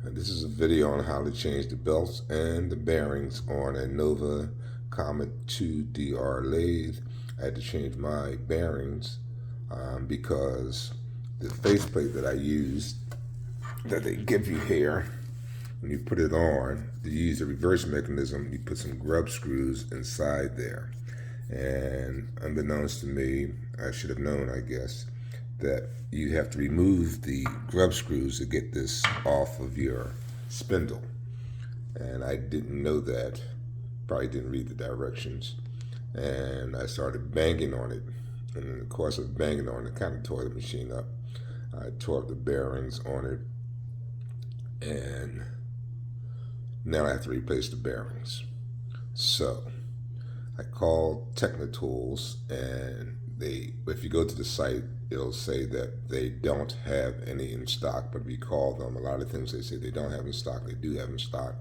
And this is a video on how to change the belts and the bearings on a Nova Comet 2DR lathe. I had to change my bearings because the faceplate that I used, that they give you here, when you put it on, you use a reverse mechanism, you put some grub screws inside there. And unbeknownst to me, I should have known, I guess, that you have to remove the grub screws to get this off of your spindle. And I didn't know that, probably didn't read the directions. And I started banging on it. And in the course of banging on it, kind of tore the machine up. I tore up the bearings on it. And now I have to replace the bearings. So I called Technitools, and if you go to the site, it'll say that they don't have any in stock, but if you call them, a lot of things they say they don't have in stock, they do have in stock.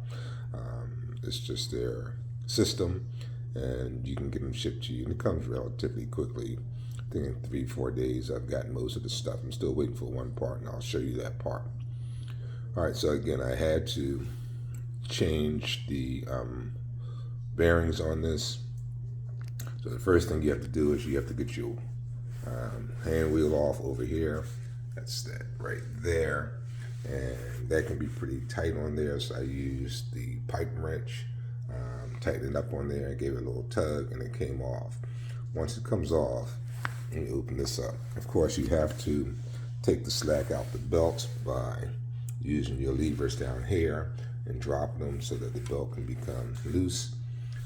It's just their system, and you can get them shipped to you, and it comes relatively quickly. I think in 3-4 days I've gotten most of the stuff. I'm still waiting for one part, and I'll show you that part. All right, so again, I had to change the bearings on this. So the first thing you have to do is you have to get your hand wheel off over here. That's that right there. And that can be pretty tight on there, so I used the pipe wrench, tightened it up on there, and gave it a little tug, and it came off. Once it comes off, you open this up. Of course, you have to take the slack out the belt by using your levers down here and drop them so that the belt can become loose.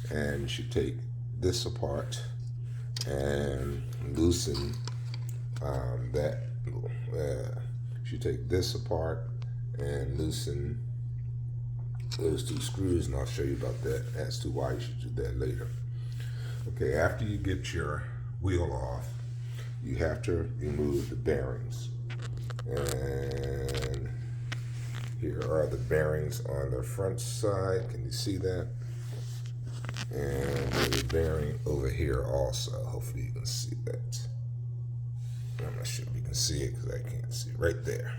And you should take this apart and loosen that. You should take this apart and loosen those two screws, and I'll show you about that as to why you should do that later. Okay, after you get your wheel off, you have to remove the bearings. And here are the bearings on the front side. Can you see that? And there's a bearing over here also. Hopefully you can see that. I'm not sure if you can see it because I can't see it. Right there.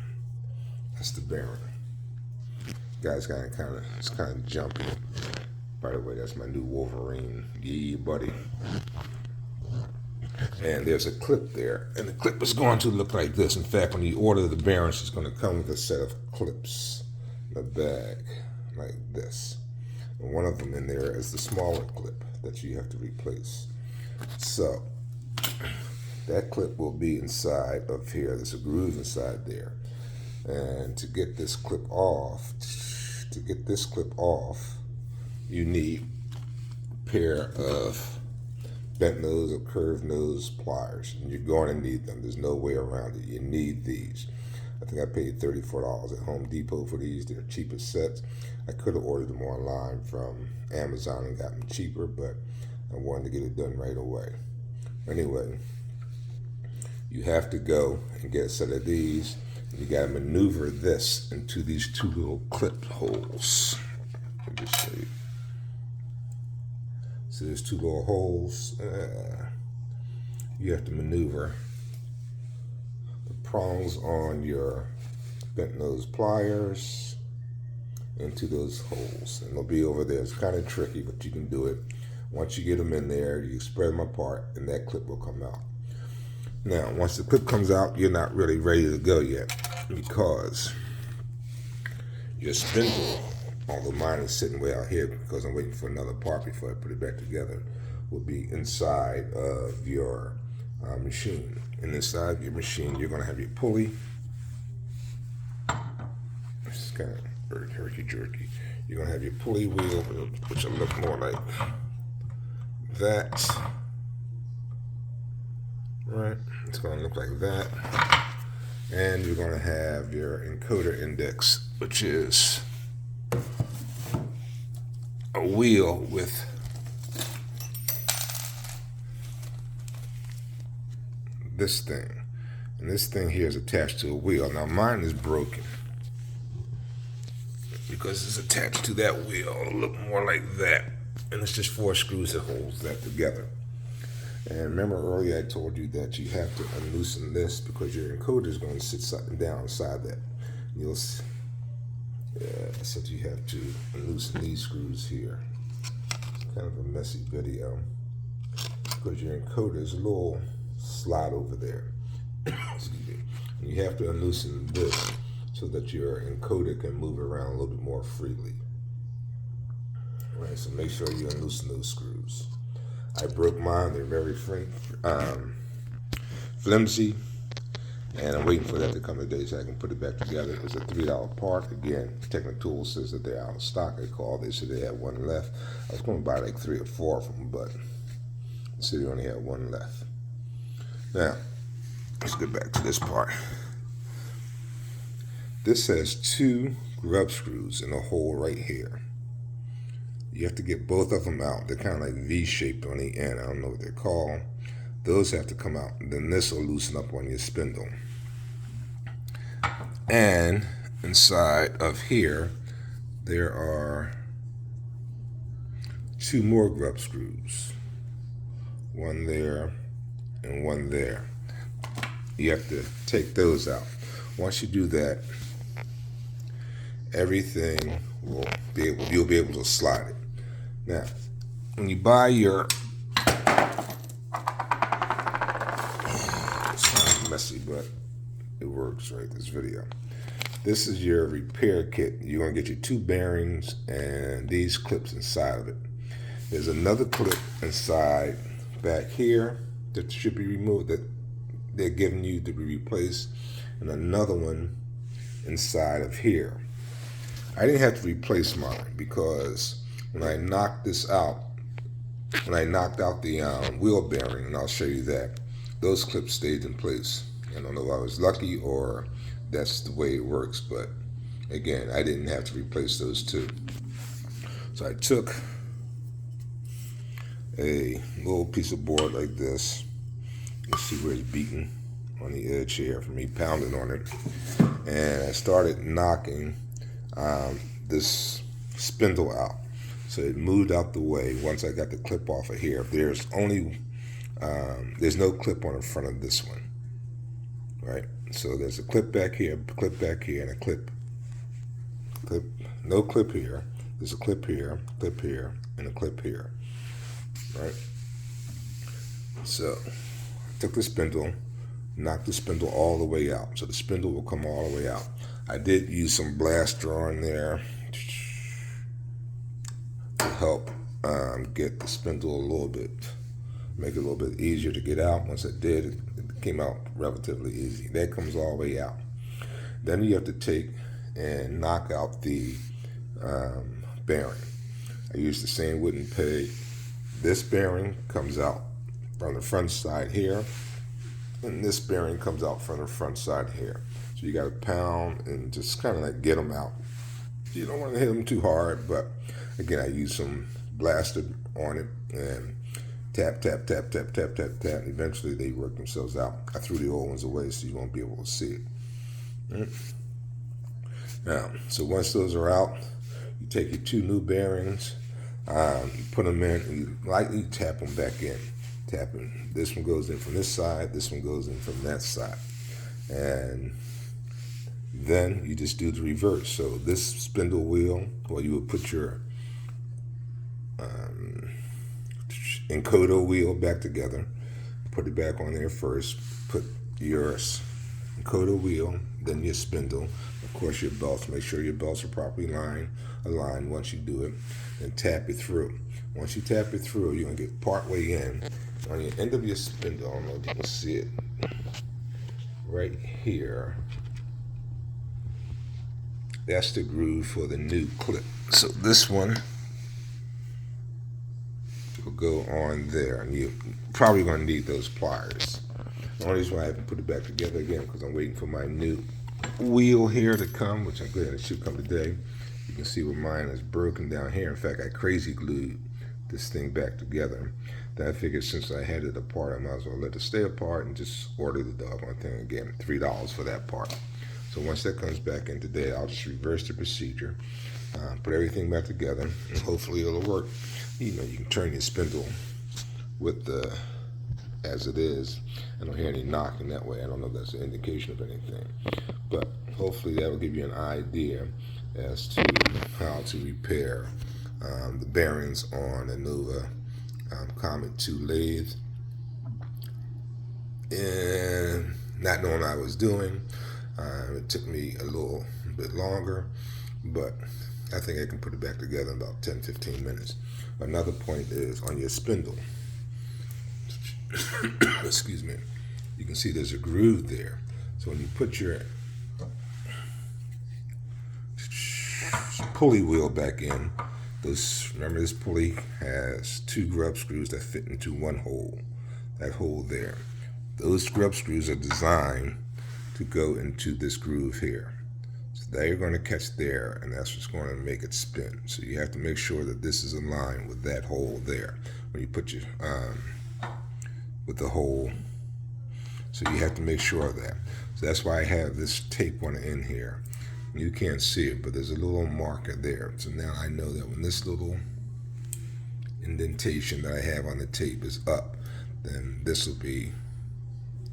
That's the bearing. Guy's it's kind of jumpy. By the way, that's my new Wolverine. Yeah, buddy. And there's a clip there, and the clip is going to look like this. In fact, when you order the bearings, it's going to come with a set of clips in the bag, like this. And one of them in there is the smaller clip that you have to replace. So that clip will be inside of here. There's a groove inside there. And to get this clip off, you need a pair of bent nose or curved nose pliers. And you're going to need them. There's no way around it. You need these. I think I paid $34 at Home Depot for these. They're cheapest sets. I could have ordered them online from Amazon and got them cheaper, but I wanted to get it done right away. Anyway, you have to go and get a set of these. You got to maneuver this into these two little clip holes. Let me just show you. So there's two little holes. You have to maneuver the prongs on your bent nose pliers into those holes, and they'll be over there. It's kind of tricky, but you can do it. Once you get them in there, you spread them apart, and that clip will come out. Now, once the clip comes out, you're not really ready to go yet, because your spindle, although mine is sitting way out here because I'm waiting for another part before I put it back together, will be inside of your machine. And inside of your machine, you're going to have your pulley. It's kind of herky-jerky. You're going to have your pulley wheel, which will look more like that. Right, it's going to look like that. And you're going to have your encoder index, which is a wheel with this thing. And this thing here is attached to a wheel. Now mine is broken because it's attached to that wheel. It'll look more like that. And it's just 4 screws that holds that together. And remember earlier I told you that you have to unloosen this because your encoder is going to sit down inside that. Yeah, so you have to loosen these screws here. It's kind of a messy video because your encoder is a little slot over there. Excuse me. And you have to unloosen this so that your encoder can move around a little bit more freely. All right, so make sure you unloosen those screws. I broke mine. They're very flimsy. And I'm waiting for that to come today so I can put it back together. It's a $3 part. Again, Technical says that they're out of stock. I called. They said they had one left. I was going to buy like 3 or 4 of them, but they said they only had one left. Now, let's get back to this part. This has 2 grub screws in a hole right here. You have to get both of them out. They're kind of like V-shaped on the end. I don't know what they're called. Those have to come out. Then this will loosen up on your spindle. And inside of here, there are 2 more grub screws. One there and one there. You have to take those out. Once you do that, everything you'll be able to slide it. Now, when you buy your, it's kind of messy, but it works, right, this video. This is your repair kit. You're going to get your 2 bearings and these clips inside of it. There's another clip inside back here that should be removed, that they're giving you to be replaced, and another one inside of here. I didn't have to replace mine because when I knocked this out, when I knocked out the wheel bearing, and I'll show you that, those clips stayed in place. I don't know if I was lucky or that's the way it works, but again, I didn't have to replace those 2. So I took a little piece of board like this. You can see where it's beaten on the edge here from me pounding on it. And I started knocking this spindle out. So it moved out the way once I got the clip off of here. There's no clip on the front of this one, right? So there's a clip back here, and a clip, no clip here. There's a clip here, and a clip here, right? So I took the spindle, knocked the spindle all the way out. So the spindle will come all the way out. I did use some blaster on there to help get the spindle a little bit, make it a little bit easier to get out. Once I did, it came out relatively easy. That comes all the way out. Then you have to take and knock out the bearing. I used the same wooden peg. This bearing comes out from the front side here, and this bearing comes out from the front side here. So you got to pound and just kind of like get them out. You don't want to hit them too hard, but again, I used some blaster on it and tap, tap, tap, tap, tap, tap, tap. And eventually they work themselves out. I threw the old ones away so you won't be able to see it. Right? Now, so once those are out, you take your 2 new bearings, you put them in, and you lightly tap them back in. Tapping. This one goes in from this side, this one goes in from that side. And then you just do the reverse. So this spindle wheel, well, you would put your encoder wheel back together, put it back on there first, put your encoder wheel, then your spindle, of course your belts. Make sure your belts are properly aligned once you do it, and tap it through. Once you tap it through, you're going to get part way in. On the end of your spindle, I don't know if you can see it, right here, that's the groove for the new clip. So this one will go on there, and you're probably going to need those pliers. The only reason why I haven't put it back together again because I'm waiting for my new wheel here to come, which I'm glad it should come today. You can see where mine is broken down here. In fact, I crazy glued this thing back together. Then I figured since I had it apart, I might as well let it stay apart and just order the doggone thing again. $3 for that part. So once that comes back in today, I'll just reverse the procedure, put everything back together, and hopefully it'll work. You know, you can turn your spindle with the as it is. I don't hear any knocking that way. I don't know if that's an indication of anything, but hopefully that will give you an idea as to how to repair the bearings on a Nova Comet 2 lathe. And not knowing what I was doing, it took me a little bit longer, but I think I can put it back together in about 10-15 minutes. Another point is on your spindle. Excuse me. You can see there's a groove there. So when you put your pulley wheel back in, remember this pulley has 2 grub screws that fit into one hole. That hole there. Those grub screws are designed to go into this groove here. So there you're going to catch there, and that's what's going to make it spin. So you have to make sure that this is in line with that hole there when you put your with the hole. So you have to make sure of that. So that's why I have this tape on the end here. You can't see it, but there's a little marker there. So now I know that when this little indentation that I have on the tape is up, then this will be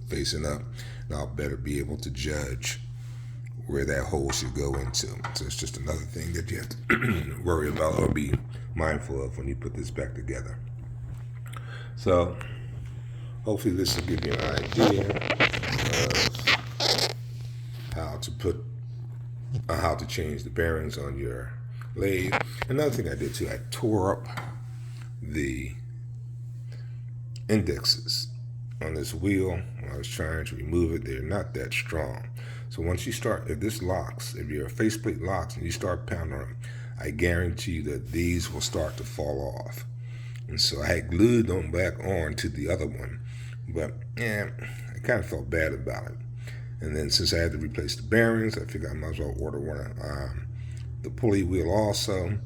facing up, and I'll better be able to judge where that hole should go into. So it's just another thing that you have to worry about or be mindful of when you put this back together. So hopefully this will give you an idea of how to change the bearings on your lathe. Another thing I did too, I tore up the indexes on this wheel when I was trying to remove it. They're not that strong. So once you start, if your faceplate locks and you start pounding on them, I guarantee you that these will start to fall off. And so I had glued them back on to the other one, but yeah, I kind of felt bad about it. And then since I had to replace the bearings, I figured I might as well order one of the pulley wheel also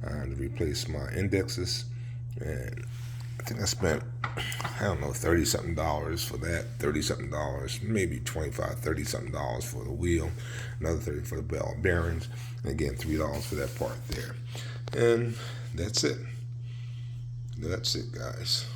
to replace my indexes. And I think I spent, I don't know, $30-something for that, $30-something, maybe $25, $30-something for the wheel, another $30 for the bell bearings, and again, $3 for that part there. And that's it. That's it, guys.